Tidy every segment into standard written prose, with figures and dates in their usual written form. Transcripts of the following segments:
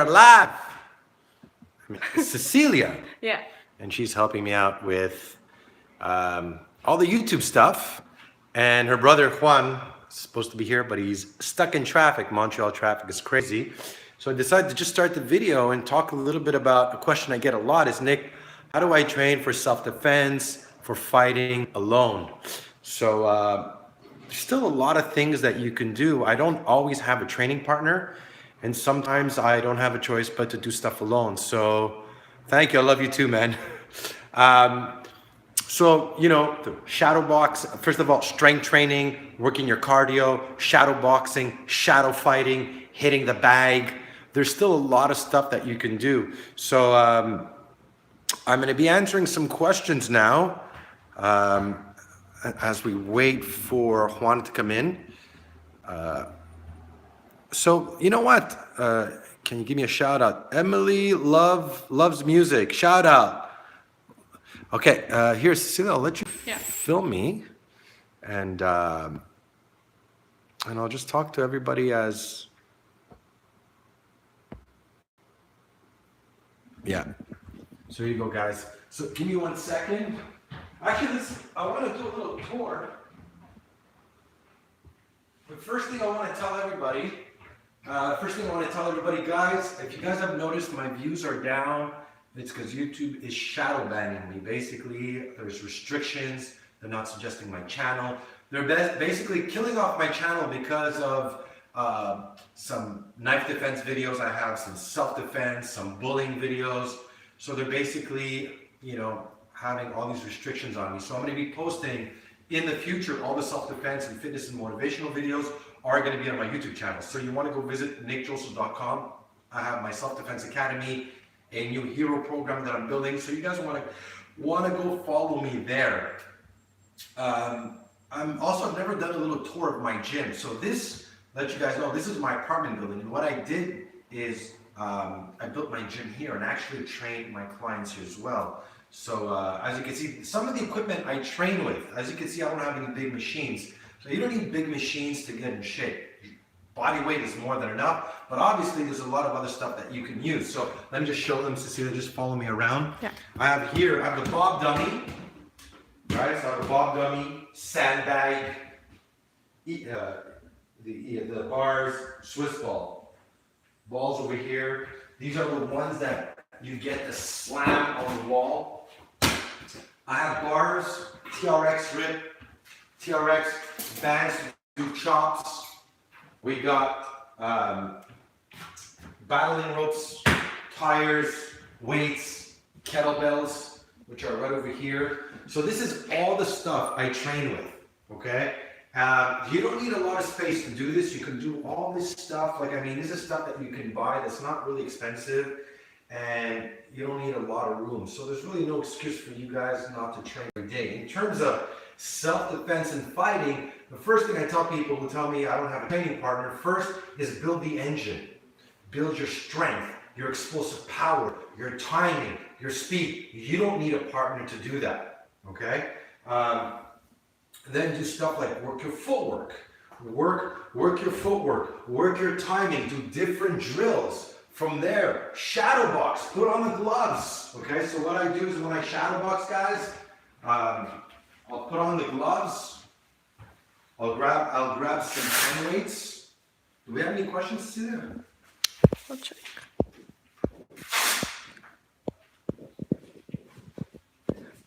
Live. Cecilia. Yeah. And she's helping me out with all the YouTube stuff. And her brother Juan is supposed to be here, but he's stuck in traffic. Montreal traffic is crazy. So I decided to just start the video and talk a little bit about a question I get a lot is, Nick, how do I train for self-defense, for fighting alone? So there's still a lot of things that you can do. I don't always have a training partner, and sometimes I don't have a choice but to do stuff alone. So thank you. I love you too, man. The shadow box, first of all, strength training, working your cardio, shadow boxing, shadow fighting, hitting the bag. There's still a lot of stuff that you can do. So I'm going to be answering some questions now as we wait for Juan to come in. So you know what? Can you give me a shout out? Emily loves music. Shout out. Okay, here, Cecilia, I'll let you film me, and I'll just talk to everybody as. Yeah. So here you go, guys. So give me 1 second. Actually, I want to do a little tour. The first thing I want to tell everybody, guys, if you guys have noticed my views are down, it's because YouTube is shadow banning me. Basically, there's restrictions. They're not suggesting my channel. They're basically killing off my channel because of some knife defense videos I have, some self-defense, some bullying videos. So they're basically, having all these restrictions on me. So I'm going to be posting in the future, all the self-defense and fitness and motivational videos are going to be on my YouTube channel. So you want to go visit nickdrossos.com. I have my self-defense academy, a new hero program that I'm building. So you guys want to go follow me there. I've never done a little tour of my gym. So this, let you guys know, this is my apartment building. And what I did is I built my gym here and actually trained my clients here as well. So as you can see, some of the equipment I train with, as you can see, I don't have any big machines. So you don't need big machines to get in shape. Body weight is more than enough, but obviously there's a lot of other stuff that you can use. So let me just show them, Cecilia, just follow me around. Yeah. I have the Bob dummy, right? So I have a Bob dummy, sandbag, the bars, Swiss ball. Balls over here. These are the ones that you get to slam on the wall. I have bars, TRX rip, TRX bands to do chops. We got battling ropes, tires, weights, kettlebells, which are right over here. So this is all the stuff I train with, okay? You don't need a lot of space to do this. You can do all this stuff. This is stuff that you can buy that's not really expensive, and you don't need a lot of room. So there's really no excuse for you guys not to train every day. In terms of self-defense and fighting, the first thing I tell people who tell me I don't have a training partner, first is build the engine. Build your strength, your explosive power, your timing, your speed. You don't need a partner to do that, okay? Then do stuff like work your footwork, work your footwork, work your timing, do different drills. From there, shadow box, put on the gloves, okay? So what I do is when I shadow box, guys, I'll put on the gloves, I'll grab some hand weights. Do we have any questions, Cecilia? I'll check.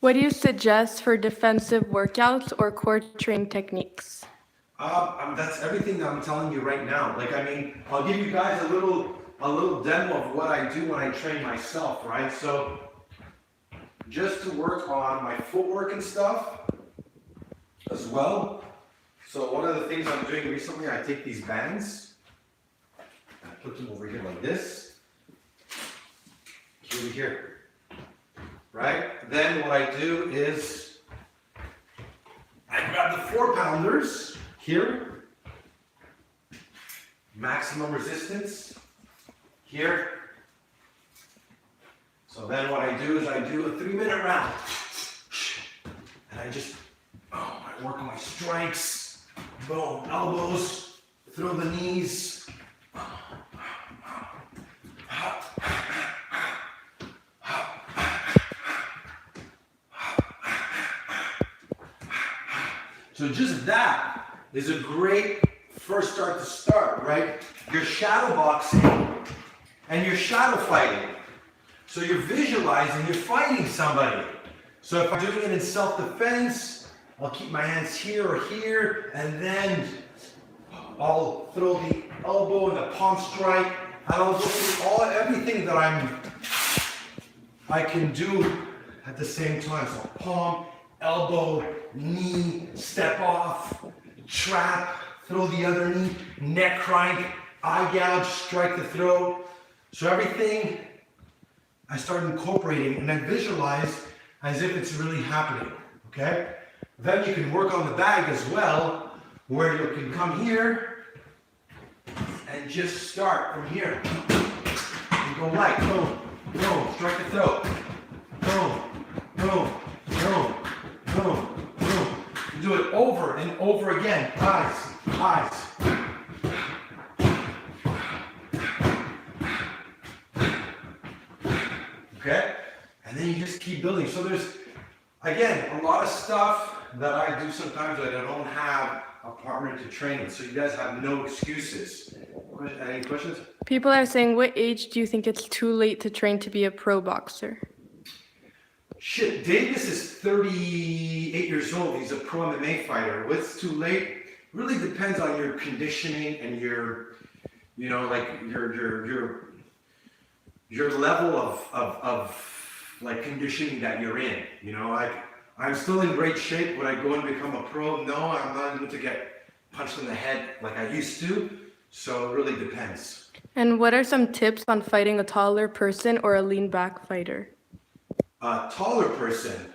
What do you suggest for defensive workouts or core training techniques? That's everything that I'm telling you right now. I'll give you guys a little demo of what I do when I train myself, right? So just to work on my footwork and stuff as well. So one of the things I'm doing recently, I take these bands, I put them over here like this, here, right? Then what I do is I grab the 4-pounders here, maximum resistance here. So then what I do is I do a 3-minute round. And I work on my strikes, boom, elbows, through the knees. So just that is a great first start, right? You're shadow boxing and you're shadow fighting. So you're visualizing you're fighting somebody. So if I'm doing it in self-defense, I'll keep my hands here or here, and then I'll throw the elbow and the palm strike, and I'll go through everything that I can do at the same time. So palm, elbow, knee, step off, trap, throw the other knee, neck crank, eye gouge, strike the throat. So everything I start incorporating and I visualize as if it's really happening, okay? Then you can work on the bag as well, where you can come here and just start from here. You go light, boom, boom, strike the throat, boom, boom, boom, boom, boom. You do it over and over again, eyes. Okay? And then you just keep building. So there's, again, a lot of stuff that I do sometimes that I don't have a partner to train with. So you guys have no excuses. Any questions? People are saying, what age do you think it's too late to train to be a pro boxer? Shit, Davis is 38 years old. He's a pro MMA fighter. What's too late? Really depends on your conditioning and your, you know, like your level of like conditioning that you're in. You know, like I'm still in great shape. Would I go and become a pro? No, I'm not going to get punched in the head like I used to. So it really depends. And what are some tips on fighting a taller person or a lean back fighter? A taller person.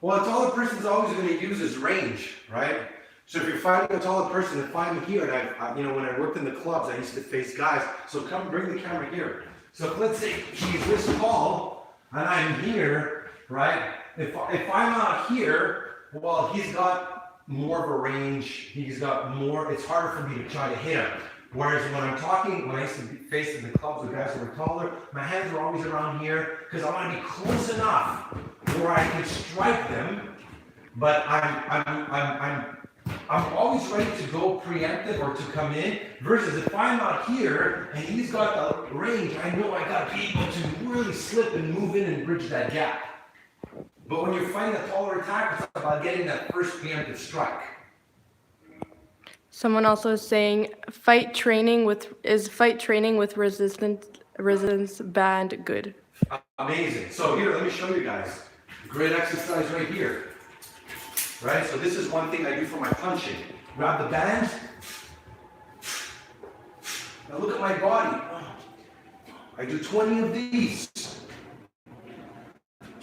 Well, a taller person is always going to use his range, right? So if you're fighting a taller person, if I'm here, and I, you know, when I worked in the clubs, I used to face guys. So come, bring the camera here. So if, let's say he's this tall and I'm here, right? If I'm not here, well, he's got more of a range. He's got more. It's harder for me to try to hit him. Whereas when I used to be faced in the clubs with guys who were taller, my hands were always around here because I want to be close enough where I can strike them, but I'm always ready to go preemptive or to come in. Versus if I'm not here and he's got the range, I know I got to be able to really slip and move in and bridge that gap. But when you're fighting a taller attacker, it's about getting that first preemptive strike. Someone also is saying, fight training with resistance band good? Amazing. So here, let me show you guys. Great exercise right here. Right? So this is one thing I do for my punching. Grab the band. Now look at my body. I do 20 of these.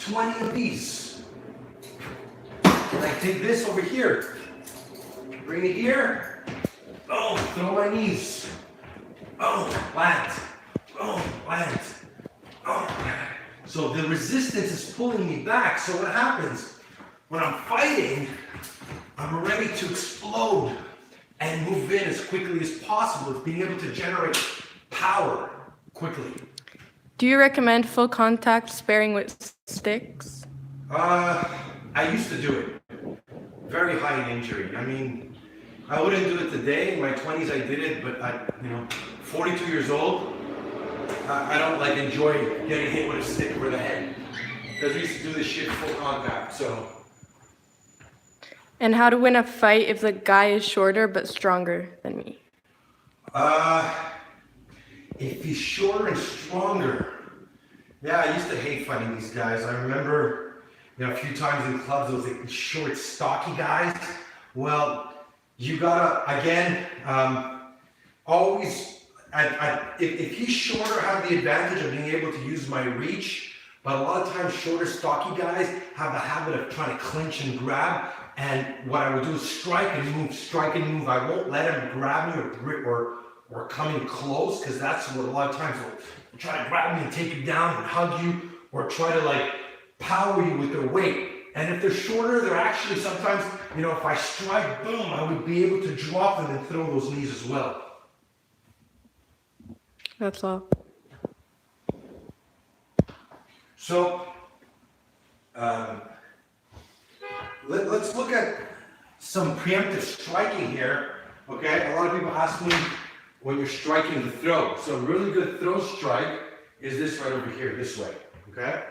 20 of these. And I take this over here. Bring it here. Oh, throw my knees. Oh, land. Oh, land. Oh. So the resistance is pulling me back. So what happens? When I'm fighting, I'm ready to explode and move in as quickly as possible. It's being able to generate power quickly. Do you recommend full contact sparring with sticks? I used to do it. Very high in injury. I mean, I wouldn't do it today. In my 20s, I did it, but 42 years old, I don't like enjoy getting hit with a stick over the head. Because we used to do this shit full contact, so. And how to win a fight if the guy is shorter but stronger than me? If he's shorter and stronger. Yeah, I used to hate fighting these guys. I remember, a few times in clubs, those like short, stocky guys. Well, you gotta, again, always, if he's shorter, I have the advantage of being able to use my reach. But a lot of times, shorter, stocky guys have the habit of trying to clinch and grab. And what I would do is strike and move, strike and move. I won't let him grab me or come in close, because that's what a lot of times will try to grab me and take you down and hug you, or try to power you with their weight. And if they're shorter, they're actually sometimes, if I strike, boom, I would be able to drop them and throw those knees as well. That's all. So, let's look at some preemptive striking here. Okay, a lot of people ask me when you're striking the throw. So a really good throw strike is this right over here, this way. Okay,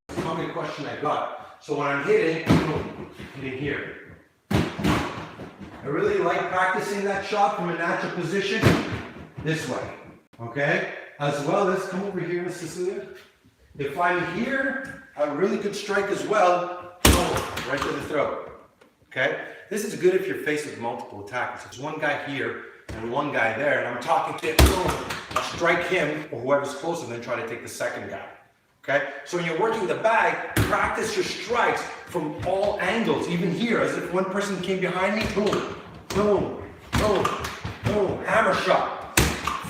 it's a common question I got. So when I'm hitting, boom, hitting here. I really like practicing that shot from a natural position this way. Okay, as well as come over here, Miss Cecilia. If I'm here, a really good strike as well, boom, right to the throat. Okay, this is good if you're faced with multiple attackers. There's one guy here and one guy there, and I'm talking to him, boom, I'll strike him or whoever's close and then try to take the second guy. Okay, so when you're working the bag, practice your strikes from all angles, even here, as if one person came behind me, boom, boom, boom, boom, hammer shot,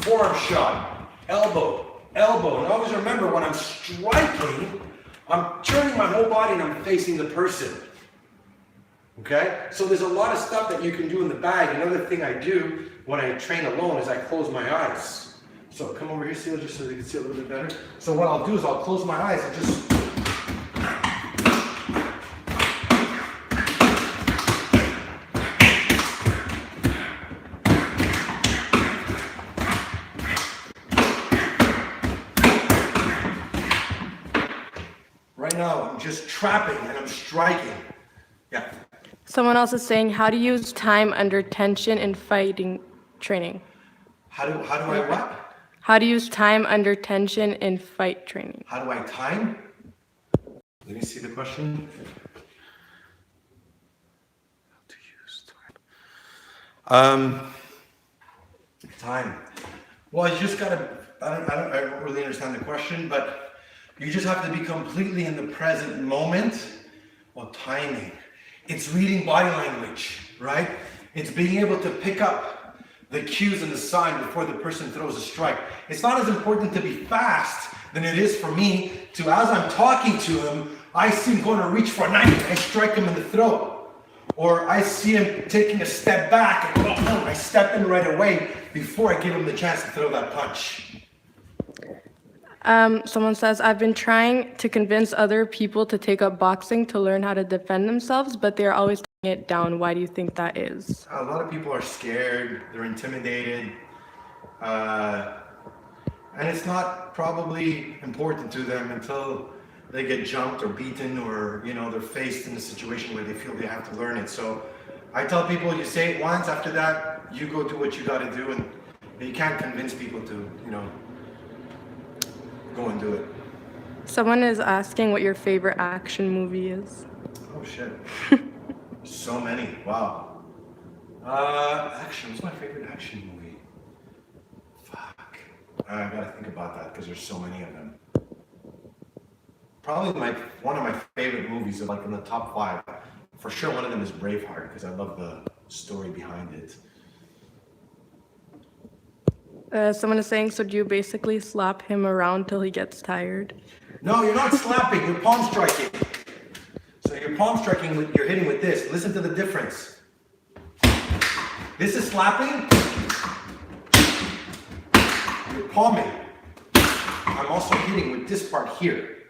forearm shot, elbow, elbow. And always remember, when I'm striking, I'm turning my whole body and I'm facing the person. Okay, so there's a lot of stuff that you can do in the bag. Another thing I do when I train alone is I close my eyes. So come over here, Celia, just so you can see a little bit better. So what I'll do is I'll close my eyes and just... Right now, I'm just trapping and I'm striking. Yeah. Someone else is saying, how to use time under tension in fighting training. How do I what? How to use time under tension in fight training. How do I time? Let me see the question. How to use time. Time. Well, you just gotta, I don't really understand the question, but you just have to be completely in the present moment. Well, timing. It's reading body language, right? It's being able to pick up the cues and the sign before the person throws a strike. It's not as important to be fast than it is for me to, as I'm talking to him, I see him going to reach for a knife, I strike him in the throat. Or I see him taking a step back, and I step in right away before I give him the chance to throw that punch. Someone says, I've been trying to convince other people to take up boxing to learn how to defend themselves, but they're always taking it down. Why do you think that is? A lot of people are scared, they're intimidated, and it's not probably important to them until they get jumped or beaten or, they're faced in a situation where they feel they have to learn it. So I tell people, you say it once, after that, you go do what you got to do, and you can't convince people to, go and do it. Someone is asking what your favorite action movie is. Oh shit. So many. Wow. Action. What's my favorite action movie? Fuck. I gotta think about that because there's so many of them. Probably one of my favorite movies are like in the top 5. For sure one of them is Braveheart because I love the story behind it. Someone is saying, so do you basically slap him around till he gets tired? No, you're not slapping, you're palm striking. So you're palm striking, you're hitting with this. Listen to the difference. This is slapping. You're palming. I'm also hitting with this part here.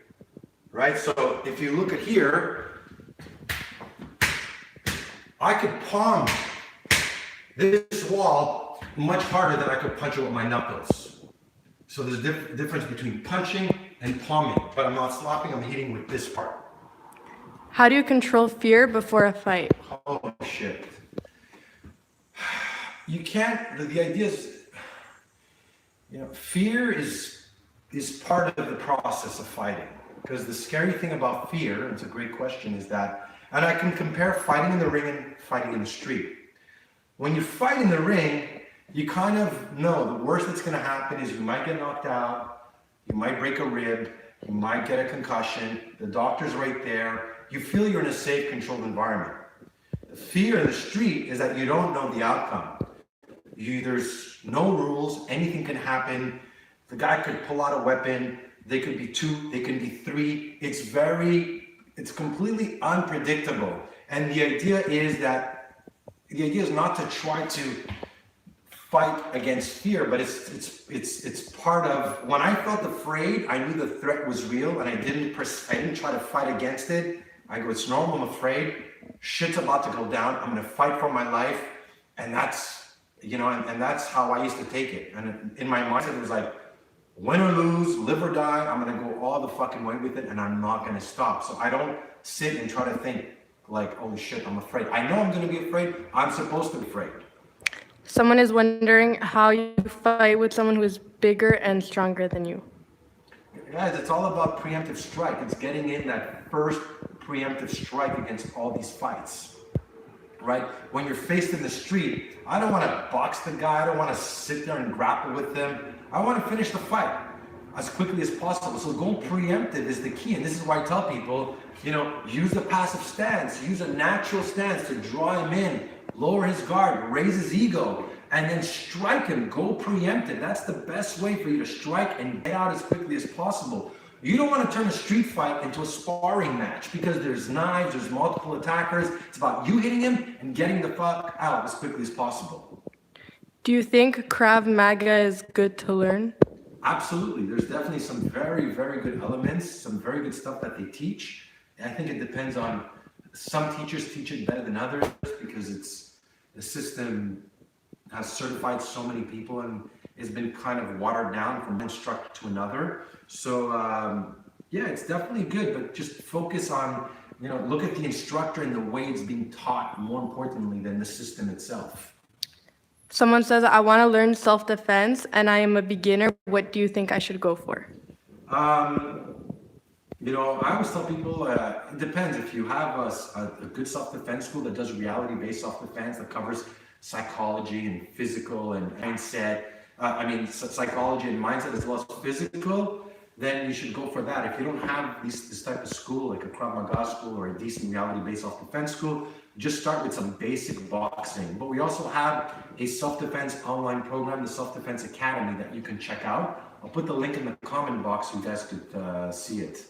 Right? So if you look at here, I could palm this wall much harder than I could punch it with my knuckles. So there's a difference between punching and palming, but I'm not slapping, I'm hitting with this part. How do you control fear before a fight? Oh shit. You can't, the idea is, fear is part of the process of fighting. Because the scary thing about fear, and it's a great question, is that, and I can compare fighting in the ring and fighting in the street. When you fight in the ring, you kind of know the worst that's going to happen is you might get knocked out, you might break a rib, you might get a concussion, the doctor's right there, you feel you're in a safe, controlled environment. The fear in the street is that you don't know the outcome. There's no rules, anything can happen, the guy could pull out a weapon, they could be 2, they could be 3, it's completely unpredictable. And the idea is not to try to fight against fear, but it's part of, when I felt afraid, I knew the threat was real and I didn't try to fight against it. I go, it's normal, I'm afraid. shit's about to go down. I'm gonna fight for my life, and that's, and that's how I used to take it. And in my mindset, it was like, win or lose, live or die, I'm gonna go all the fucking way with it, and I'm not gonna stop. So I don't sit and try to think like, oh shit, I'm afraid. I know I'm gonna be afraid. I'm supposed to be afraid. Someone is wondering how you fight with someone who is bigger and stronger than you. Guys, it's all about preemptive strike. It's getting in that first preemptive strike against all these fights, right? When you're faced in the street, I don't want to box the guy. I don't want to sit there and grapple with them. I want to finish the fight as quickly as possible. So going preemptive is the key. And this is why I tell people, use the passive stance, use a natural stance to draw him in, lower his guard, raise his ego, and then strike him, go preemptive. That's the best way for you to strike and get out as quickly as possible. You don't want to turn a street fight into a sparring match because there's knives, there's multiple attackers. It's about you hitting him and getting the fuck out as quickly as possible. Do you think Krav Maga is good to learn? Absolutely. There's definitely some very, very good elements, some very good stuff that they teach. And I think it depends on, some teachers teach it better than others because the system has certified so many people and has been kind of watered down from one instructor to another. So yeah, it's definitely good, but just focus on, look at the instructor and the way it's being taught more importantly than the system itself. Someone says, I want to learn self-defense and I am a beginner. What do you think I should go for? I always tell people, it depends. If you have a good self-defense school that does reality-based self-defense that covers psychology and physical and mindset, psychology and mindset as well as physical, then you should go for that. If you don't have this type of school, like a Krav Maga school or a decent reality-based self-defense school, just start with some basic boxing. But we also have a self-defense online program, the Self-Defense Academy, that you can check out. I'll put the link in the comment box so you guys could see it.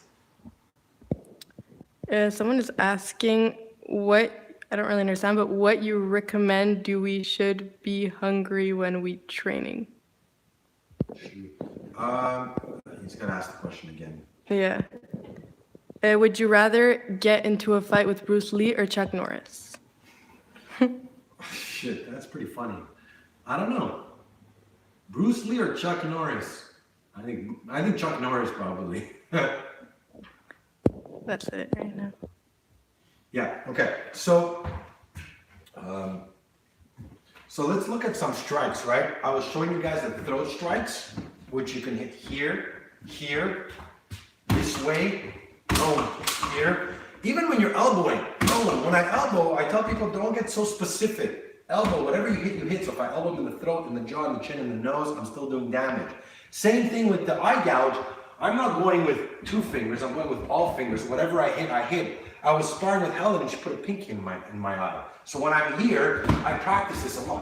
Someone is asking I don't really understand, but what you recommend we should be hungry when we training? He's gonna ask the question again. Yeah. Would you rather get into a fight with Bruce Lee or Chuck Norris? Shit, that's pretty funny. I don't know. Bruce Lee or Chuck Norris? I think Chuck Norris probably. That's it right now. Yeah, okay. So let's look at some strikes, right? I was showing you guys the throat strikes, which you can hit here, this way, boom, here. Even when you're elbowing, boom. When I elbow, I tell people don't get so specific. Elbow, whatever you hit, you hit. So if I elbow in the throat, in the jaw, in the chin, in the nose, I'm still doing damage. Same thing with the eye gouge. I'm not going with 2 fingers, I'm going with all fingers. Whatever I hit, I hit. I was sparring with Helen and she put a pinky in my eye. So when I'm here, I practice this a lot.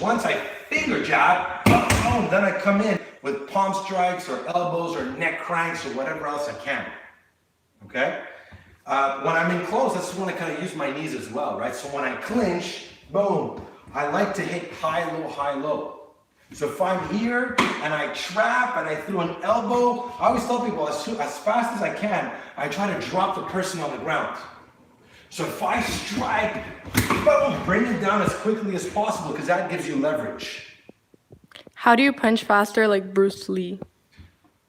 Once I finger jab, boom, then I come in with palm strikes or elbows or neck cranks or whatever else I can. Okay? When I'm in close, I just want to kind of use my knees as well, right? So when I clinch, boom, I like to hit high, low. So if I'm here and I trap and I throw an elbow, I always tell people as fast as I can, I try to drop the person on the ground. So if I strike, boom, bring it down as quickly as possible because that gives you leverage. How do you punch faster like Bruce Lee?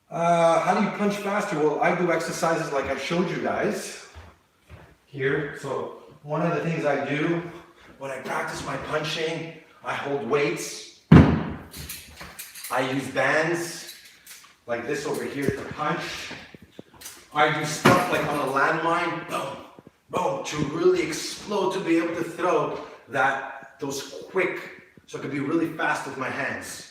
How do you punch faster? Well, I do exercises like I showed you guys here. So one of the things I do when I practice my punching, I hold weights. I use bands like this over here to punch. I do stuff like on a landmine, boom, to really explode, to be able to throw those quick, so it could be really fast with my hands.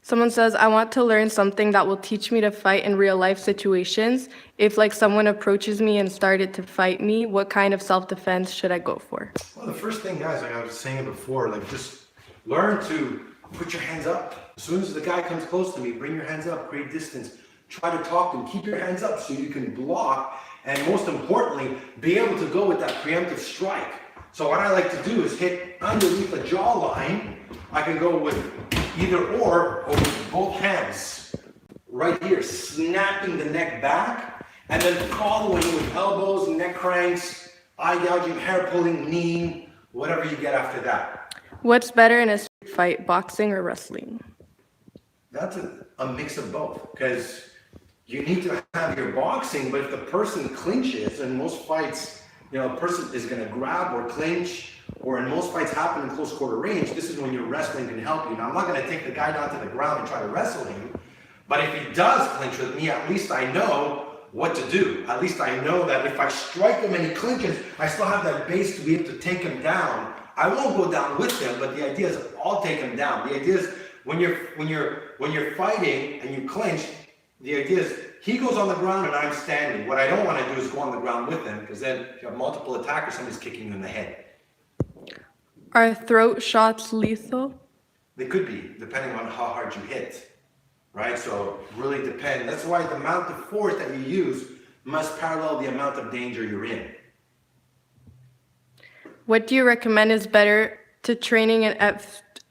Someone says, I want to learn something that will teach me to fight in real life situations. If someone approaches me and started to fight me, what kind of self-defense should I go for? Well, the first thing, guys, like I was saying before, just learn to put your hands up. As soon as the guy comes close to me, bring your hands up, create distance. Try to talk to him, keep your hands up so you can block, and most importantly, be able to go with that preemptive strike. So what I like to do is hit underneath the jawline. I can go with either or with both hands right here, snapping the neck back, and then following with elbows, neck cranks, eye gouging, hair pulling, kneeing, whatever you get after that. What's better in a street fight, boxing or wrestling? That's a mix of both, because you need to have your boxing, but if the person clinches, and most fights, a person is going to grab or clinch, or in most fights happen in close quarter range, this is when your wrestling can help you. Now, I'm not going to take the guy down to the ground and try to wrestle him, but if he does clinch with me, at least I know what to do. At least I know that if I strike him and he clinches, I still have that base to be able to take him down. I won't go down with him, but the idea is I'll take him down. The idea is when you're fighting and you clinch, the idea is he goes on the ground and I'm standing. What I don't want to do is go on the ground with him, because then if you have multiple attackers, somebody's kicking you in the head. Are throat shots lethal? They could be, depending on how hard you hit, right? So really depend. That's why the amount of force that you use must parallel the amount of danger you're in. What do you recommend is better to training an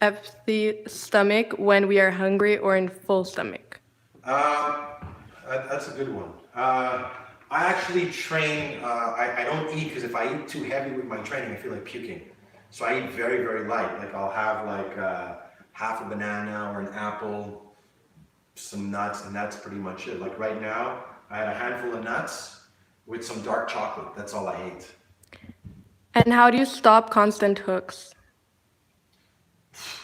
empty stomach when we are hungry or in full stomach? That's a good one. I actually train, I don't eat, because if I eat too heavy with my training, I feel like puking. So I eat very, very light. Like I'll have like half a banana or an apple, some nuts, and that's pretty much it. Like right now, I had a handful of nuts with some dark chocolate. That's all I ate. And how do you stop constant hooks?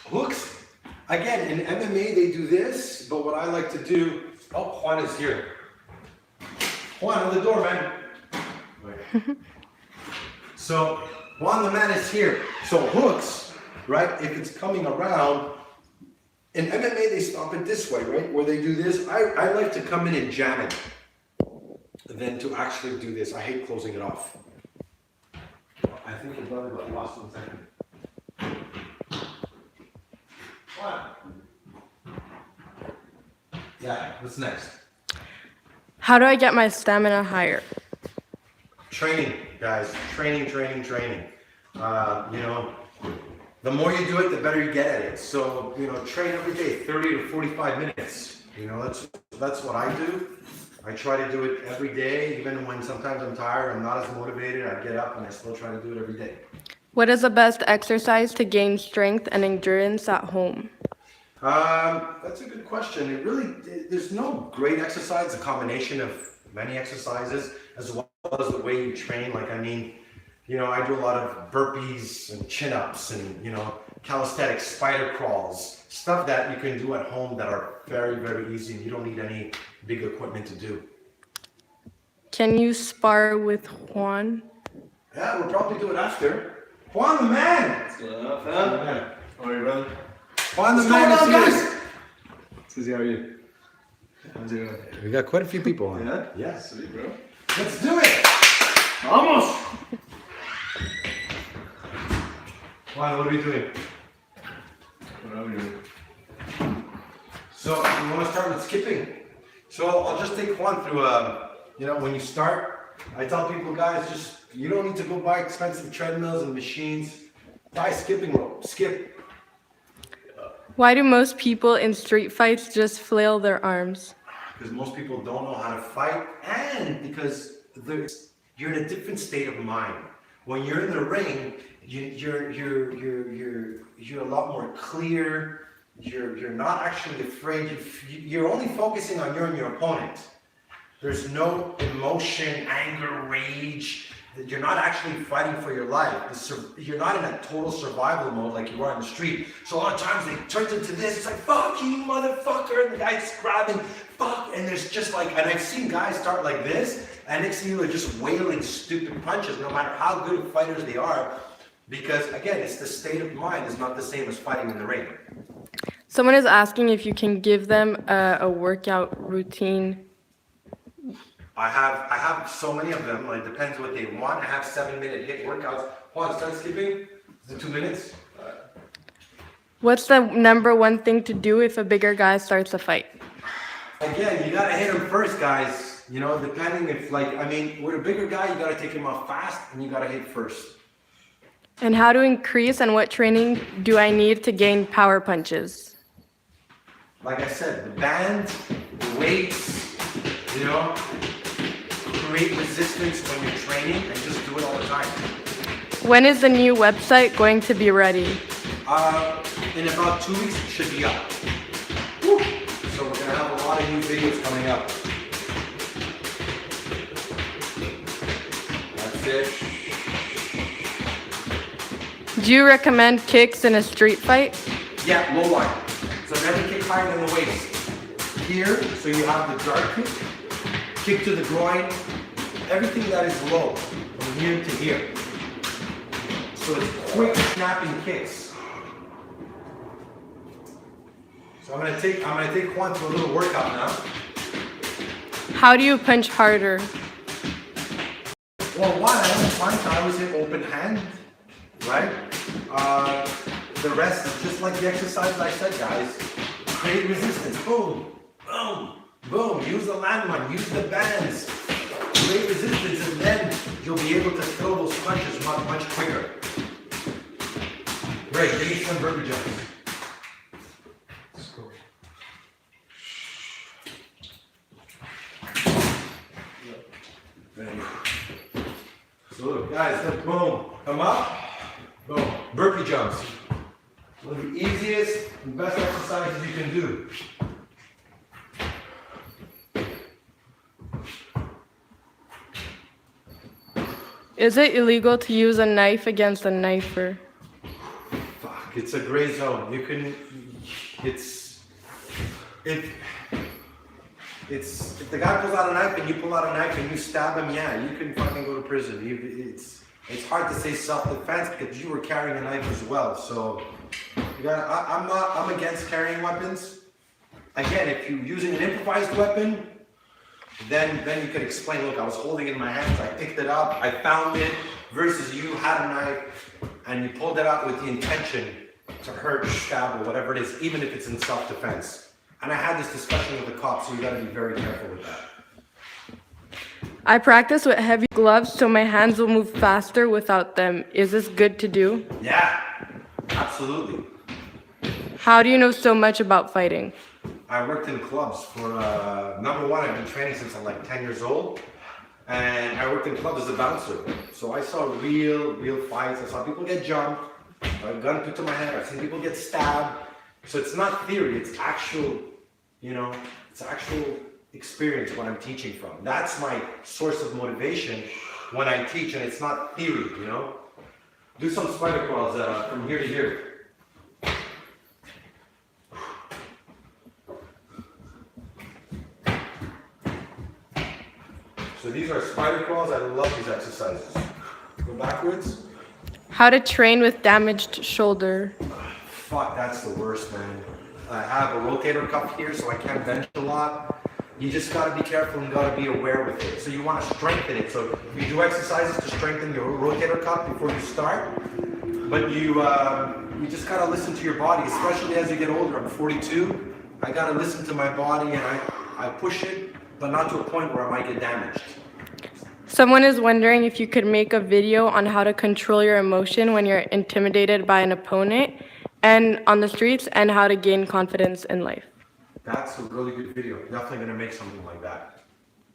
Hooks, again, in MMA they do this, but what I like to do, oh, Juan is here. Juan, on the door, man. So, Juan the man is here. So hooks, right, if it's coming around, in MMA they stop it this way, right, where they do this. I like to come in and jam it than to actually do this. I hate closing it off. I think your brother got lost in a second. What? Yeah, what's next? How do I get my stamina higher? Training, guys. Training. The more you do it, the better you get at it. So, train every day, 30 to 45 minutes. That's what I do. I try to do it every day, even when sometimes I'm tired, I'm not as motivated. I get up and I still try to do it every day. What is the best exercise to gain strength and endurance at home? That's a good question. There's no great exercise, a combination of many exercises, as well as the way you train. I do a lot of burpees and chin-ups and, calisthenics, spider crawls, stuff that you can do at home that are very, very easy, and you don't need any big equipment to do. Can you spar with Juan? Yeah, we'll probably do it after. Juan the man! What's going on, fam? How are you, brother? Juan the man is here. guys? Susie, how are you? How's it going? We got quite a few people on. Yeah? Yeah. Sweet, bro. Let's do it! Almost! Juan, what are we doing? What are we doing? So, you want to start with skipping? So, I'll just take Juan through, when you start, I tell people, guys, you don't need to go buy expensive treadmills and machines. Buy skipping rope. Skip. Why do most people in street fights just flail their arms? Because most people don't know how to fight, and because you're in a different state of mind. When you're in the ring, you're a lot more clear. You're not actually afraid. You're only focusing on you and your opponent. There's no emotion, anger, rage. You're not actually fighting for your life. You're not in a total survival mode like you are in the street. So a lot of times it turns into this. It's like, fuck you, motherfucker. And the guy's grabbing, fuck. And there's just and I've seen guys start like this, and next thing you know, they're just wailing stupid punches, no matter how good of fighters they are. Because again, it's the state of mind is not the same as fighting in the ring. Someone is asking if you can give them a workout routine. I have so many of them. It depends what they want. I have 7-minute hit workouts. Juan, start skipping. Is it 2 minutes? What's the number one thing to do if a bigger guy starts a fight? Again, you gotta hit him first, guys. Depending if with a bigger guy, you gotta take him off fast and you gotta hit first. And how to increase and what training do I need to gain power punches? Like I said, the bands, the weights, you know, create resistance when you're training and just do it all the time. When is the new website going to be ready? In about 2 weeks, it should be up. Woo. So we're gonna have a lot of new videos coming up. That's it. Do you recommend kicks in a street fight? Yeah, low line. So never kick higher than the waist. Here, so you have the dart kick to the groin, everything that is low, from here to here. So it's quick snapping kicks. So I'm gonna take Juan to a little workout now. How do you punch harder? Well, one, I don't punch, I always hit open hand, right? The rest is just like the exercise I said, guys. Create resistance, boom, boom, boom. Use the landmine, use the bands. Create resistance, and then you'll be able to throw those punches much quicker. Great, give me some burpee jumps. Let's go. So look, guys, then boom, come up, boom, burpee jumps. One of the easiest and best exercises you can do. Is it illegal to use a knife against a knifer? Fuck, it's a gray zone. You can, if the guy pulls out a knife and you pull out a knife and you stab him, yeah, you can fucking go to prison. It's hard to say self-defense because you were carrying a knife as well. So, I'm against carrying weapons. Again, if you're using an improvised weapon, then you could explain, look, I was holding it in my hands, I picked it up, I found it, versus you had a knife and you pulled it out with the intention to hurt, stab, or whatever it is, even if it's in self-defense. And I had this discussion with the cops, so you gotta be very careful with that. I practice with heavy gloves so my hands will move faster without them. Is this good to do? Yeah, absolutely. How do you know so much about fighting? I worked in clubs for, number one, I've been training since I'm like 10 years old. And I worked in clubs as a bouncer. So I saw real fights. I saw people get jumped, a gun put to my head. I've seen people get stabbed. So it's not theory, it's actual, it's actual experience what I'm teaching from. That's my source of motivation when I teach, and it's not theory, Do some spider crawls from here to here. So these are spider crawls. I love these exercises. Go backwards. How to train with damaged shoulder? Fuck, that's the worst, man. I have a rotator cuff here, so I can't bench a lot. You just gotta be careful and gotta be aware with it. So you wanna strengthen it. So you do exercises to strengthen your rotator cuff before you start. But you just gotta listen to your body, especially as you get older. I'm 42. I gotta listen to my body, and I push it, but not to a point where I might get damaged. Someone is wondering if you could make a video on how to control your emotion when you're intimidated by an opponent and on the streets, and how to gain confidence in life. That's a really good video. Definitely gonna make something like that.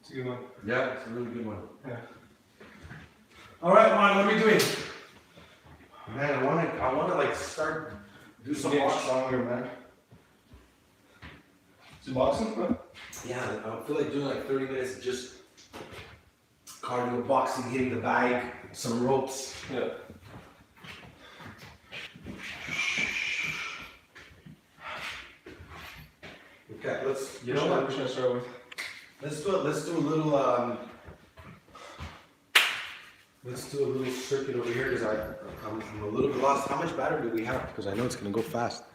It's a good one. Yeah, it's a really good one. Yeah. All right, man, what are we doing? Man, I wanna like do some Get boxing. stronger, man. Is it boxing? Huh? Yeah, I feel like doing like 30 minutes of just cardio, boxing, hitting the bag, some ropes. Yeah. Okay, let's. You Which know one what? should I start with? Let's do a little. Let's do a little circuit over here because I'm a little bit lost. How much battery do we have? Because I know it's gonna go fast.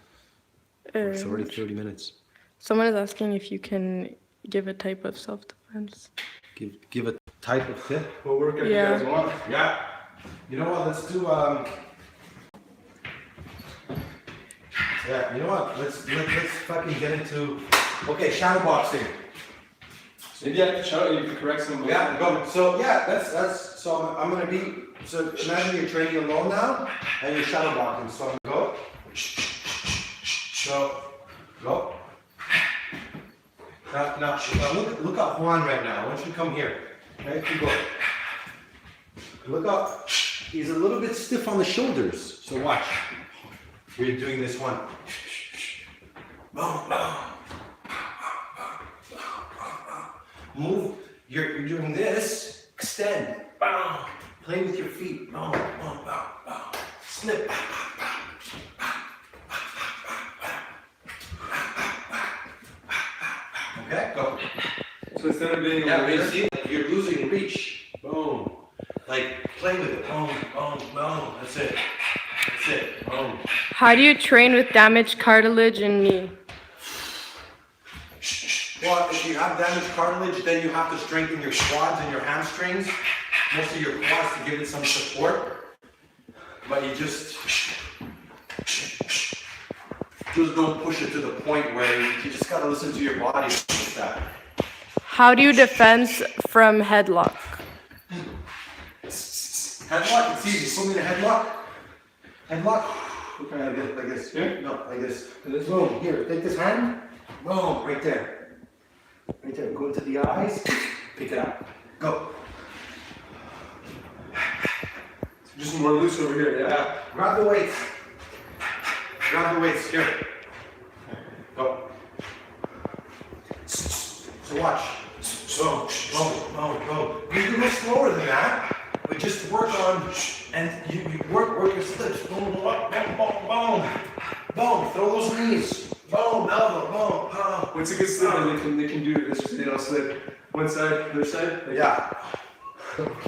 It's already 30 minutes. Someone is asking if you can give a type of self-defense. Give a type of tip. What workout Yeah. you guys want? Yeah. You know what? Let's do. Yeah. You know what? Let's fucking get into. Okay, shadow boxing. Maybe I can shout you to correct some. Yeah. Go. So yeah, that's. So I'm gonna be, so imagine you're training alone now, and you're shadow boxing. So I'm gonna go. Now look at Juan right now. I want you to come here. Okay, keep going. Look up. He's a little bit stiff on the shoulders. So watch. You're doing this one. Boom, boom. Move. You're doing this. Extend. Boom. Play with your feet. Boom, boom, boom, boom. Slip. Okay, go. So instead of being Yeah, you see, you're losing reach. Boom. Like, play with it. Boom, boom, boom. That's it. That's it. Boom. How do you train with damaged cartilage and knee? Well, if you have damaged cartilage, then you have to strengthen your quads and your hamstrings. Most of your quads to give it some support. But you just don't push it to the point where you just gotta listen to your body with that. How do you defend from headlock? Headlock, it's easy. Put me in a headlock. Headlock. Okay, like this. Here? No, like this. Boom. Here, take this hand. Boom, right there. Right there. Go into the eyes. Pick it up. Go. just more loose over here, yeah? Grab the weights. Grab the weights. Here. Go. So watch. Go, go, go, go. You can go slower than that, but just work on, and you work your slips. Boom, boom, boom, boom, boom. Boom, throw those knees. Boom, elbow, boom, boom. What's a good slip that they can do this so they don't slip? One side, other side? Like, Yeah.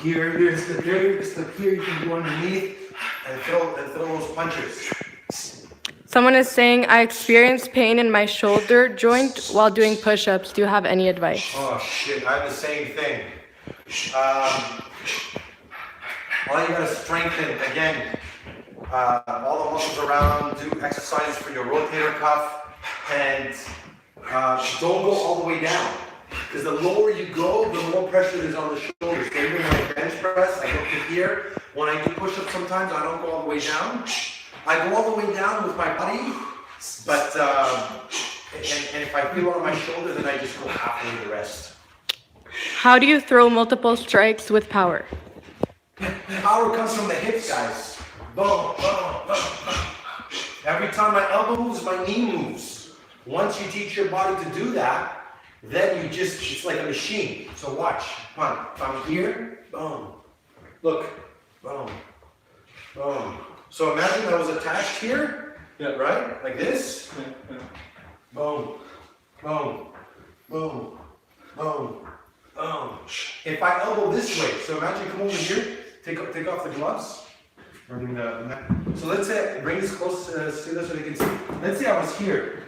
Here, here's the here you can go underneath and throw those punches. Someone is saying, I experienced pain in my shoulder joint while doing push-ups. Do you have any advice? Oh shit, I have the same thing. All you gotta strengthen, again, all the muscles around, do exercises for your rotator cuff, and don't go all the way down. Because the lower you go, the more pressure is on the shoulders. So even when I bench press, I go to here. When I do push-ups sometimes, I don't go all the way down. I go all the way down with my body, but and if I feel it on my shoulder, then I just go halfway the rest. How do you throw multiple strikes with power? Power comes from the hips, guys. Boom, boom, boom, boom. Every time my elbow moves, my knee moves. Once you teach your body to do that, then it's like a machine. So watch, come on. If I'm here, boom. Look, boom, boom. So imagine I was attached here, yeah, right? Like this. Yeah, yeah. Boom, boom, boom, boom, boom. If I elbow this way, so imagine come over here, take off the gloves. So let's say, bring this close to this so they can see. Let's say I was here,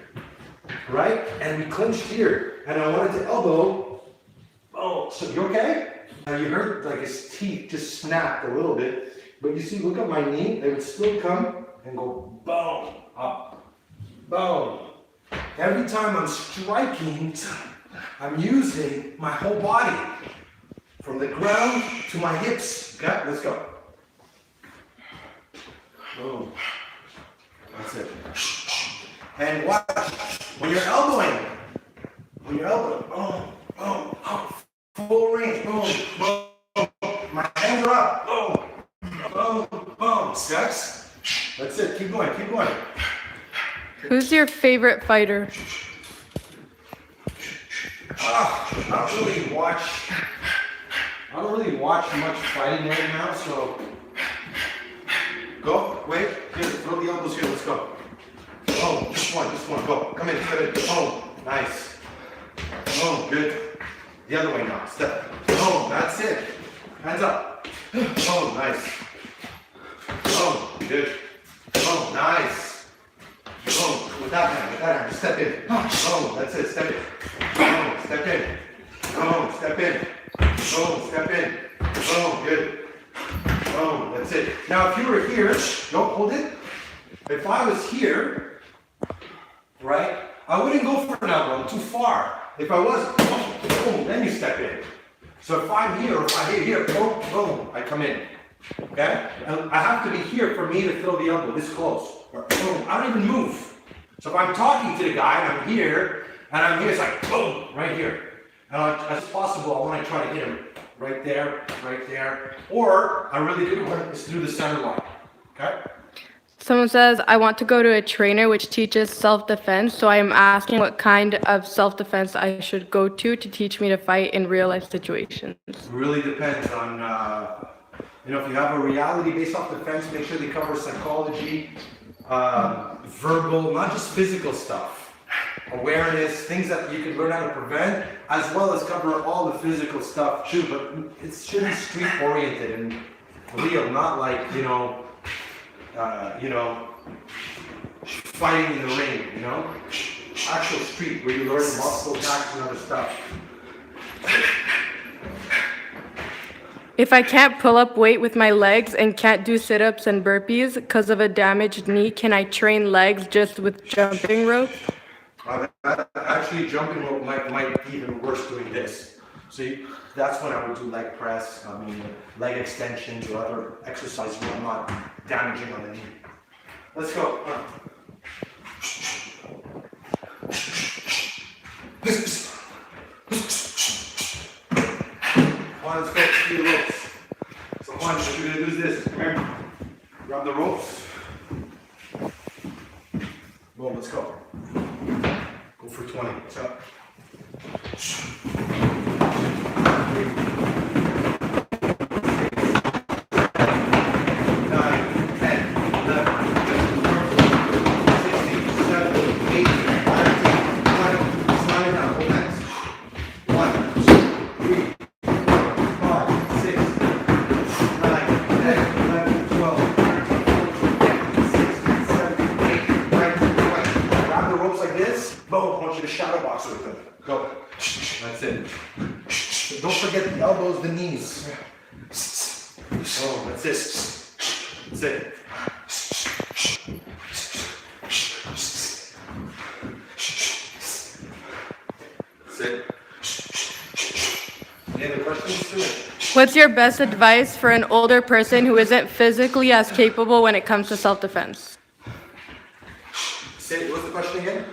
right? And we clenched here, and I wanted to elbow. Oh, so you okay? Now you heard like his teeth just snapped a little bit. But you see, look at my knee, they would still come and go boom, up, boom. Every time I'm striking, I'm using my whole body, from the ground to my hips. Okay, let's go. Boom. That's it. And watch, when you're elbowing, boom, boom, boom, full range, boom, boom, my hands are up, boom. Boom, boom, sex. That's it. Keep going, keep going. Who's your favorite fighter? I don't really watch much fighting right now, so go, wait, here, throw the elbows here, let's go. Oh, just one, go. Come in, oh, nice. Oh, good. The other way now, step. Oh, that's it. Hands up. Oh, nice. Oh, good. Oh, nice. Oh, with that hand, step in. Oh, that's it, step in. Oh, step in. Oh, step in. Oh, step in. Oh, good. Oh, that's it. Now, if you were here, don't hold it. If I was here, right, I wouldn't go for an elbow, I'm too far. If I was, boom, then you step in. So if I'm here, or if I hit here, boom, boom, I come in. Okay? And I have to be here for me to throw the elbow this close. Or boom, I don't even move. So if I'm talking to the guy and I'm here, it's like boom, right here. And as possible, I want to try to hit him right there, or I really do want it through the center line. Okay? Someone says, I want to go to a trainer which teaches self-defense, so I am asking what kind of self-defense I should go to teach me to fight in real-life situations. It really depends on, if you have a reality-based self-defense, make sure they cover psychology, verbal, not just physical stuff. Awareness, things that you can learn how to prevent, as well as cover all the physical stuff too, but it should be street-oriented and real, not like, fighting in the ring, actual street where you learn muscle attacks and other stuff. If I can't pull up weight with my legs and can't do sit-ups and burpees because of a damaged knee, can I train legs just with jumping rope? Actually, jumping rope might be even worse doing this. So that's when I would do leg press, leg extensions or other exercises where I'm not damaging on the knee. Let's go. Let's go. See the ropes. So what you're going to do is this. Grab the ropes. Boom, let's go. Go for 20. What's up? What's your best advice for an older person who isn't physically as capable when it comes to self-defense? What's the question again?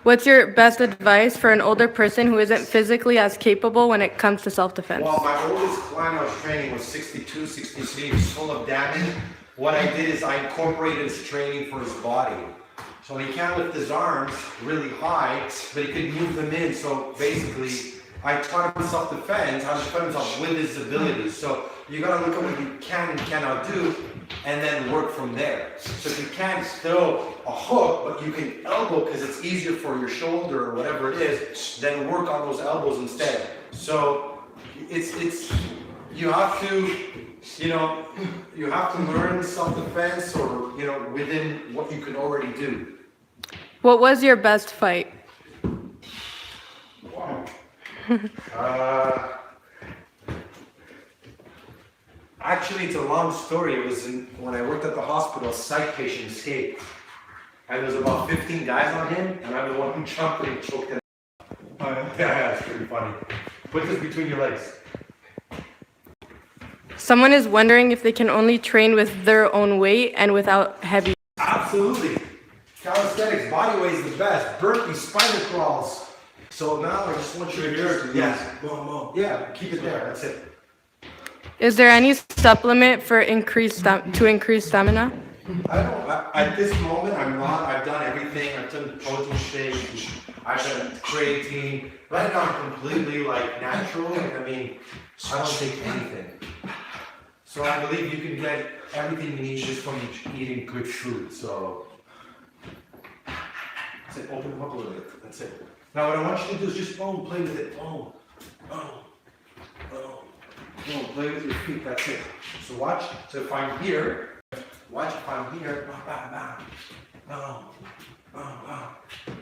What's your best advice for an older person who isn't physically as capable when it comes to self-defense? Well, my oldest client I was training was 62, 63, he was full of damage. What I did is I incorporated his training for his body. So he can't lift his arms really high, but he could move them in. So basically, I taught him self-defense, how to defend himself with his abilities. So you gotta look at what you can and cannot do, and then work from there. So if you can't throw a hook, but you can elbow because it's easier for your shoulder or whatever it is, then work on those elbows instead. So it's you have to, you have to learn self-defense or, within what you can already do. What was your best fight? Wow. Actually, it's a long story. It was when I worked at the hospital, a psych patient escaped. And there was about 15 guys on him, and I'm the one who jumped and choked him. Yeah, that's pretty funny. Put this between your legs. Someone is wondering if they can only train with their own weight and without heavy. Absolutely. Calisthenics, body weight is the best. Burpees, spider crawls. So now I just want you to hear it. Yes. Yeah, keep it there. That's it. Is there any supplement for increase stamina? I don't. At this moment, I'm not. I've done everything. I've done protein shakes. I've done creatine. Right now, I'm completely natural. I don't take anything. So I believe you can get everything you need just from eating good food. So that's it. Open them up a little bit. That's it. Now what I want you to do is just play with it. Play with your feet. That's it. So watch. So if I'm here,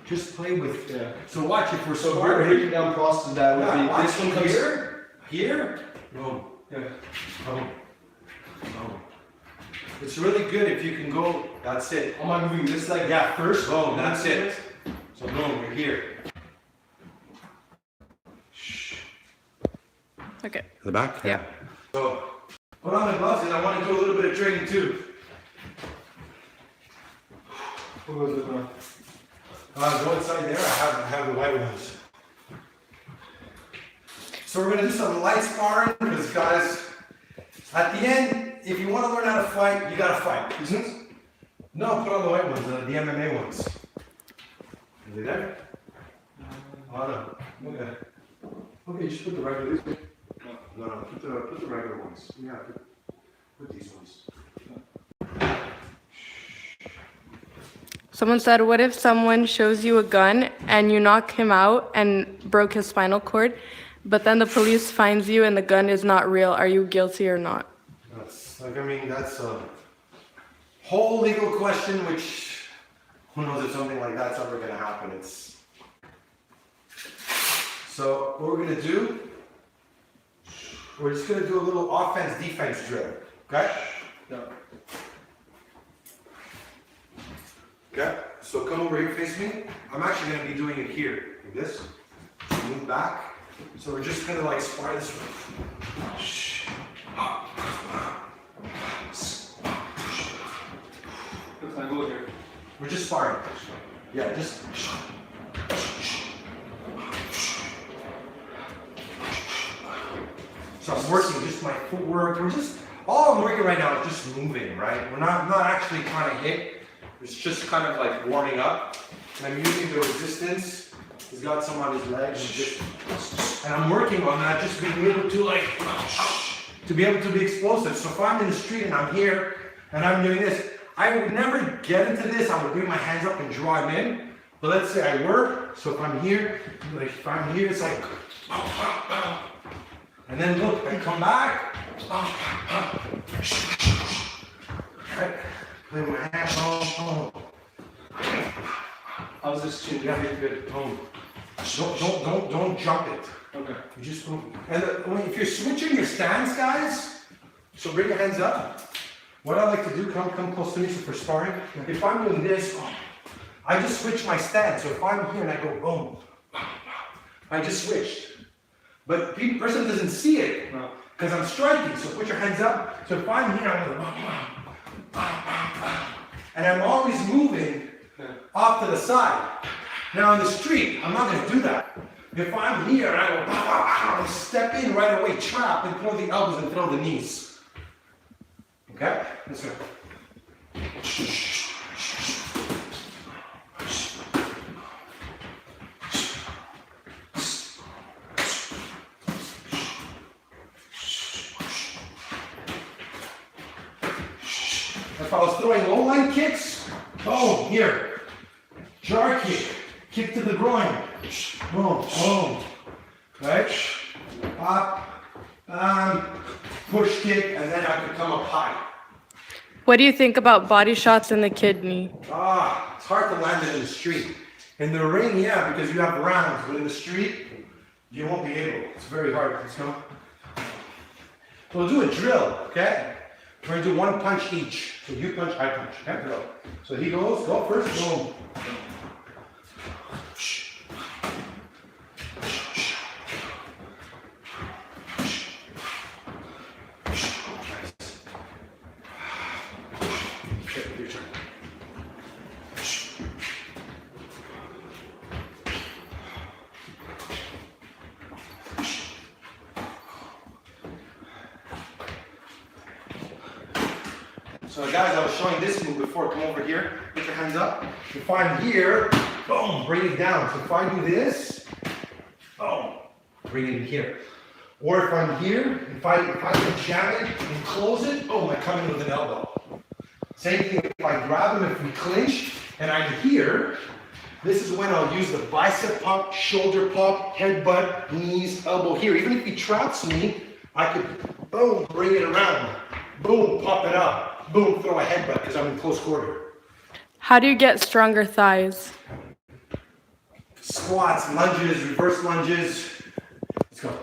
just play with. So watch if we're So if we're breaking down processes, that would be this one comes here. Boom. Yeah. Boom. Boom. It's really good if you can go. That's it. Am I moving this leg? Yeah. First. Boom. That's it. So boom. We're here. Okay. The back? Yeah. So, put on the gloves and I want to do a little bit of training too. What was it now? Go inside there, I have the white ones. So we're gonna do some light sparring because guys, at the end, if you want to learn how to fight, you gotta fight. No, put on the white ones, the MMA ones. Are they there? Oh no. Okay. Okay, just put the regular ones. No, put the regular ones. Yeah, put these ones. Someone said, what if someone shows you a gun and you knock him out and broke his spinal cord, but then the police finds you and the gun is not real? Are you guilty or not? That's that's a whole legal question, which who knows if something like that's ever gonna happen. So what we're gonna do, we're just gonna do a little offense-defense drill, okay? Yeah. Okay, so come over here, face me. I'm actually gonna be doing it here, like this. Move back. So we're just gonna like spar this way. Let's not go here. We're just sparring. Yeah, just. So I'm working just my footwork. All I'm working right now is just moving, right? We're not actually trying to hit. It's just kind of like warming up. And I'm using the resistance. He's got some on his legs. And I'm working on that, just being able to like, to be able to be explosive. So if I'm in the street and I'm here and I'm doing this, I would never get into this. I would bring my hands up and draw them in. But let's say I were. So if I'm here, like if I'm here, it's like, and then look, I come back. Right. Play my hands. How's this chin? Yeah, good. Don't jump it. Okay. You just move. And if you're switching your stance, guys, so bring your hands up. What I like to do, come close to me for sparring. If I'm doing this, I just switch my stance. So if I'm here and I go boom, I just switched. But the person doesn't see it because I'm striking. So put your hands up. So if I'm here, I'm going and I'm always moving off to the side. Now in the street, I'm not going to do that. If I'm here, I will step in right away, trap, and throw the elbows and throw the knees. Okay? Let's go. If I was throwing low line kicks, boom, here. Jar kick to the groin. Boom, boom. Right? Up, push kick, and then I could come up high. What do you think about body shots in the kidney? It's hard to land it in the street. In the ring, yeah, because you have rounds, but in the street, you won't be able. It's very hard. Let's go. So we'll do a drill, okay? We're gonna do one punch each. So you punch, I punch. Okay, go. So he goes, go first, boom. So guys, I was showing this move before. Come over here, put your hands up. If I'm here, boom, bring it down. So if I do this, boom, bring it in here. Or if I'm here, if I can jam it and close it, boom, I come in with an elbow. Same thing if I grab him, if we clinch, and I'm here, this is when I'll use the bicep pump, shoulder pump, headbutt, knees, elbow here. Even if he traps me, I could, boom, bring it around. Boom, pop it up. Boom, throw a headbutt because I'm in close quarter. How do you get stronger thighs? Squats, lunges, reverse lunges. Let's go.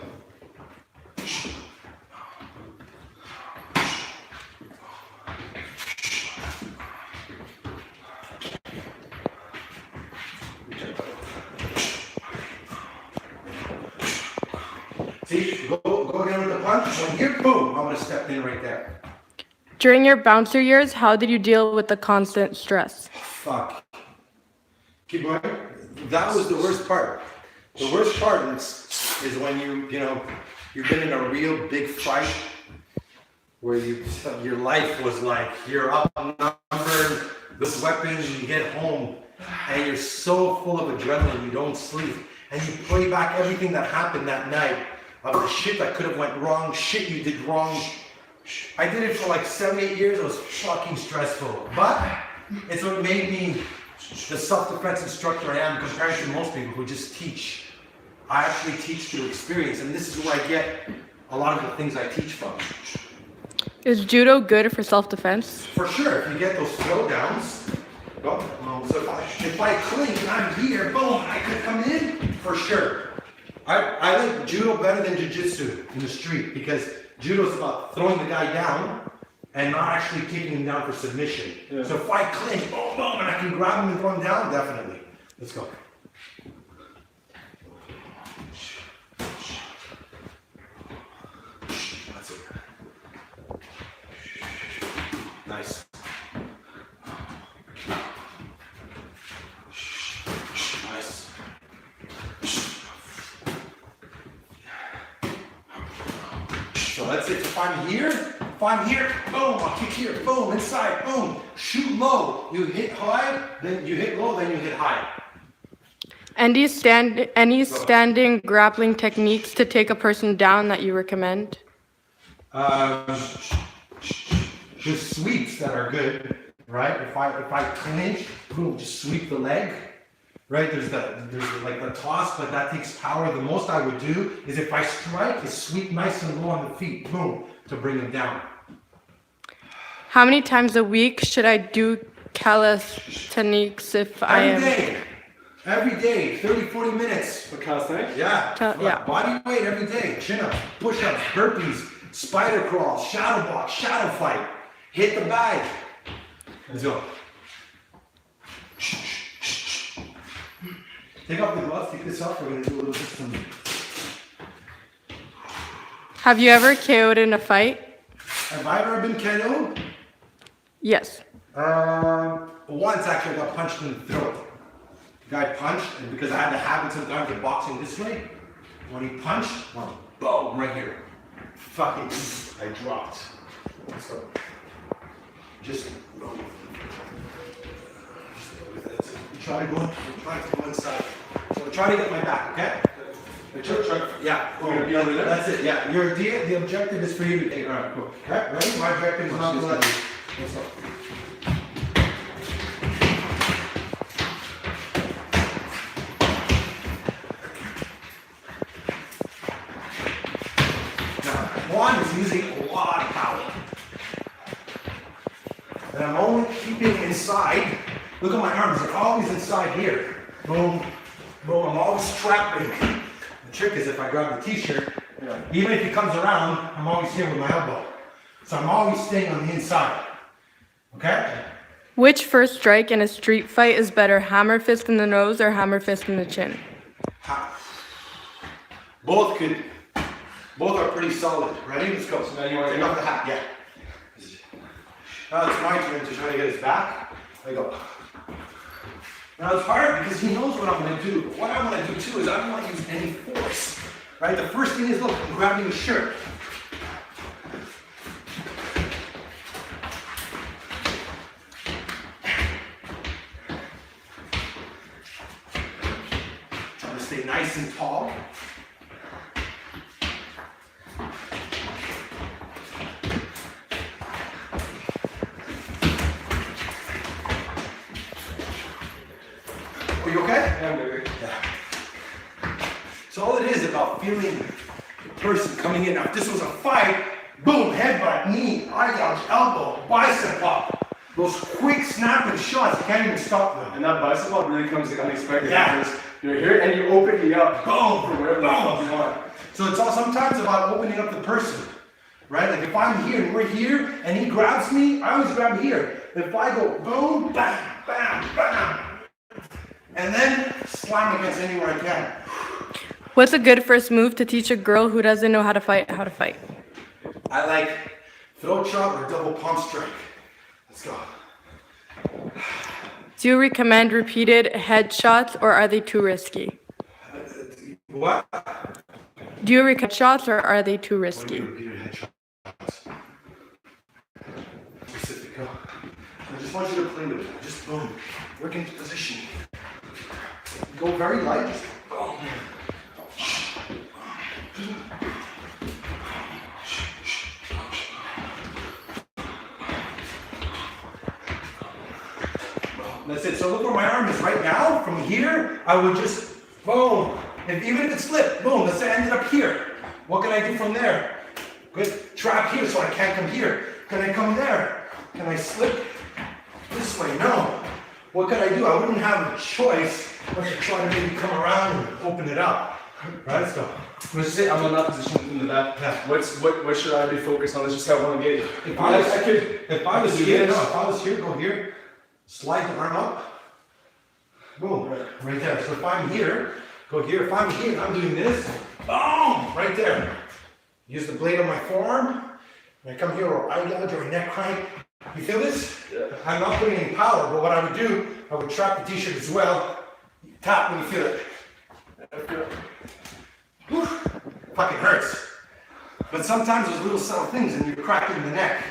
See, go again punch, one here, boom, I would have stepped in right there. During your bouncer years, how did you deal with the constant stress? Fuck. Keep going. That was the worst part. The worst part is when you've been in a real big fight where your life was like, you're outnumbered, this weapon, you get home, and you're so full of adrenaline, you don't sleep. And you play back everything that happened that night of the shit that could have went wrong, shit you did wrong. I did it for like 7-8 years. It was fucking stressful. But it's what made me the self-defense instructor I am compared to most people who just teach. I actually teach through experience, and this is where I get a lot of the things I teach from. Is judo good for self-defense? For sure, if you get those throwdowns, so if I cling and I'm here, boom, I could come in, for sure. I like judo better than jiu-jitsu in the street because judo is about throwing the guy down and not actually kicking him down for submission. Yeah. So if I clinch, boom, boom, and I can grab him and throw him down, definitely. Let's go. That's it. Nice. Nice. So that's it. If I'm here, boom, I'll kick here, boom, inside, boom, shoot low. You hit high, then you hit low, then you hit high. Any standing grappling techniques to take a person down that you recommend? Just sweeps that are good, right? If I clinch, boom, just sweep the leg, right? There's like the toss, but that takes power. The most I would do is if I strike, is sweep nice and low on the feet, boom, to bring them down. How many times a week should I do calisthenics if I am? Every day, 30, 40 minutes. For calisthenics? Yeah. Yeah. Body weight every day. Chin-ups, push-ups, burpees, spider crawl, shadow box, shadow fight. Hit the bag. Let's go. Take off the gloves, take this off. We're going to do a little system. Have you ever KO'd in a fight? Have I ever been KO'd? Yes. Once actually I got punched in the throat. The guy punched, and because I had the habit sometimes of boxing this way, when he punched, boom, right here. Fucking, I dropped. So, just roll. Try to go inside. So try to get my back, okay? Yeah. Be over there? That's it. Yeah. The objective is for you to take. All right. Cool. Okay. Ready? My objective is not to let you. Let's go. Now, one is using a lot of power, and I'm only keeping inside. Look at my arms; they're always inside here. Boom, boom. I'm always trapping. The trick is if I grab the t-shirt, even if he comes around, I'm always here with my elbow. So I'm always staying on the inside. Okay? Which first strike in a street fight is better, hammer fist in the nose or hammer fist in the chin? Both are pretty solid. Ready? Let's go. So now you want to take off the hat. Yeah. Now it's my turn to try to get his back. I go. Now it's hard because he knows what I'm going to do. But what I want to do too is I don't want to use any force. Right? The first thing is, look, I'm grabbing his shirt. Trying to stay nice and tall. Are you okay? Yeah, I'm good. Yeah. So all it is about feeling the person coming in. Now, if this was a fight, boom, headbutt, knee, eye gouge, elbow, bicep pop. Those quick snapping shots, you can't even stop them. And that bicep pop really comes unexpected. Yeah. Because you're here and you open me up. Boom, For whatever the fuck you want. So it's all sometimes about opening up the person, right? Like if I'm here and we're here and he grabs me, I always grab here. If I go boom, bam, bam, bam, and then slam against anywhere I can. What's a good first move to teach a girl who doesn't know how to fight? I like throat chop or double palm strike. Let's go. Do you recommend repeated headshots or are they too risky? What? Do you recommend shots or are they too What do risky? you mean repeated headshots? Specific. I just want you to play with it. Just boom. Work into position. Go very light. Just boom. That's it. So look where my arm is right now. From here, I would just boom. Even if it slipped, boom. Let's say I ended up here. What can I do from there? Good. Trap here so I can't come here. Can I come there? Can I slip this way? No. What could I do? I wouldn't have a choice but to try to maybe come around and open it up. Right? Let's go. Let's say I'm in that position in the back. Yeah. What should I be focused on? Let's just have one gauge. If I was here, go here. Slide the arm up. Boom. Right there. So if I'm here, go here. If I'm here, I'm doing this. Boom. Right there. Use the blade on my forearm. And I come here or eye gouge or neck crank. You feel this? Yeah. I'm not putting any power, but what I would do, I would trap the t-shirt as well. Tap when you feel it. Whew. Fucking hurts. But sometimes there's little subtle things and you're cracking the neck.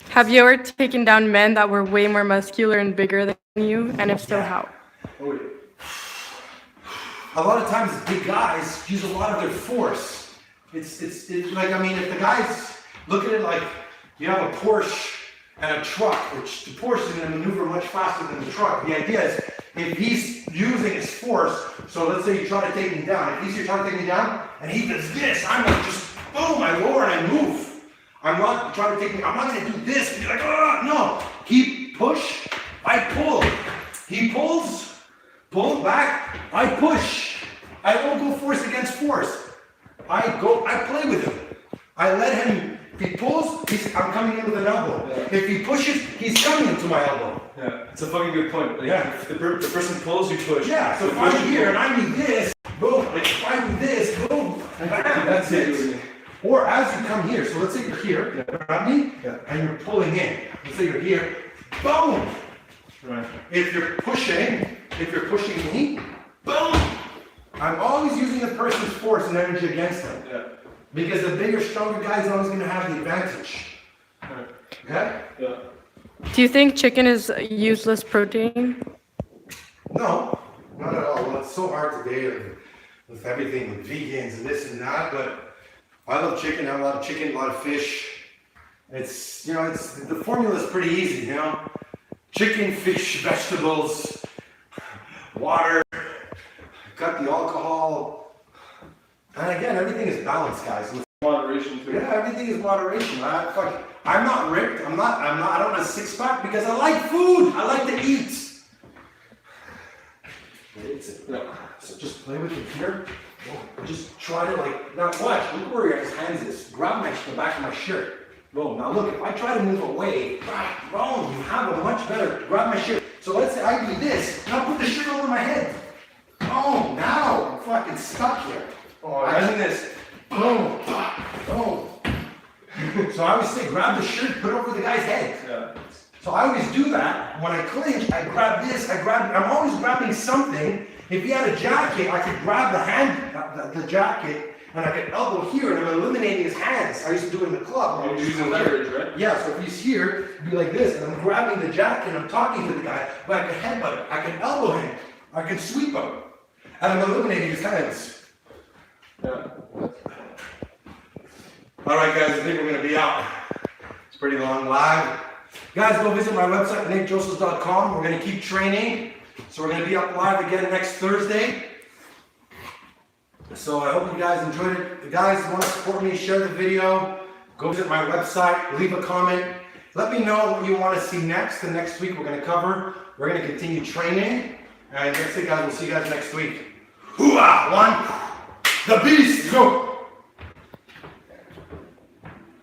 Have you ever taken down men that were way more muscular and bigger than you? And if so, how? Oh, yeah. A lot of times big guys use a lot of their force. It's like, I mean, if the guys look at it like you have a Porsche and a truck, which the Porsche is going to maneuver much faster than the truck. The idea is if he's using his force, so let's say you try to take me down. If he's here trying to take me down and he does this, I'm like just boom, I lower and I move. I'm not trying to take me, I'm not going to do this and be like, oh, no. He push, I pull. He pulls, pull back, I push. I don't go force against force. I play with him. I let him, if he pulls, I'm coming in with an elbow. Yeah. If he pushes, he's coming into my elbow. Yeah, it's a fucking good point. Like, yeah. If the person pulls, you push. Yeah, so if I'm here and I do this, boom. If I do this, boom. Bam, that's it. Or as you come here, so let's say you're here, grab me, and you're pulling in. Let's say you're here, boom. Right. If you're pushing me, boom. I'm always using the person's force and energy against them. Yeah. Because the bigger, stronger guy is always going to have the advantage. Right. Okay? Yeah. Do you think chicken is useless protein? No, not at all. Well, it's so hard today with everything, with vegans and this and that, but I love chicken. I have a lot of chicken, a lot of fish. It's, the formula is pretty easy, Chicken, fish, vegetables, water, cut the alcohol. And again, everything is balanced, guys. Moderation too. Yeah, everything is moderation. I'm not ripped. I don't have a six pack because I like food. I like to eat. So just play with it here. Just try to now watch. Look where his hands is. Grab the back of my shirt. Boom. Now look, if I try to move away, boom, you have a much better, grab my shirt. So let's say I do this. Now put the shirt over my head. Boom. Now I'm fucking stuck here. Oh, imagine this. Boom. Boom. So I always say grab the shirt, put it over the guy's head. Yeah. So I always do that. When I clinch, I grab this, I'm always grabbing something. If he had a jacket, I could grab the jacket, and I could elbow here, and I'm eliminating his hands. I used to do it in the club. You're using leverage, right? Yeah, so if he's here, it'd be like this, and I'm grabbing the jacket, and I'm talking to the guy, but I can headbutt him, I can elbow him, I can sweep him, and I'm eliminating his hands. Yeah. All right, guys, I think we're going to be out. It's pretty long live. Guys, go visit my website, NateDrossos.com. We're going to keep training. So we're going to be up live again next Thursday. So I hope you guys enjoyed it. If you guys want to support me, share the video. Go visit my website, leave a comment. Let me know what you want to see next. The next week we're going to cover. We're going to continue training. And that's it, guys. We'll see you guys next week. Hoo-ah! One. The beast. Go.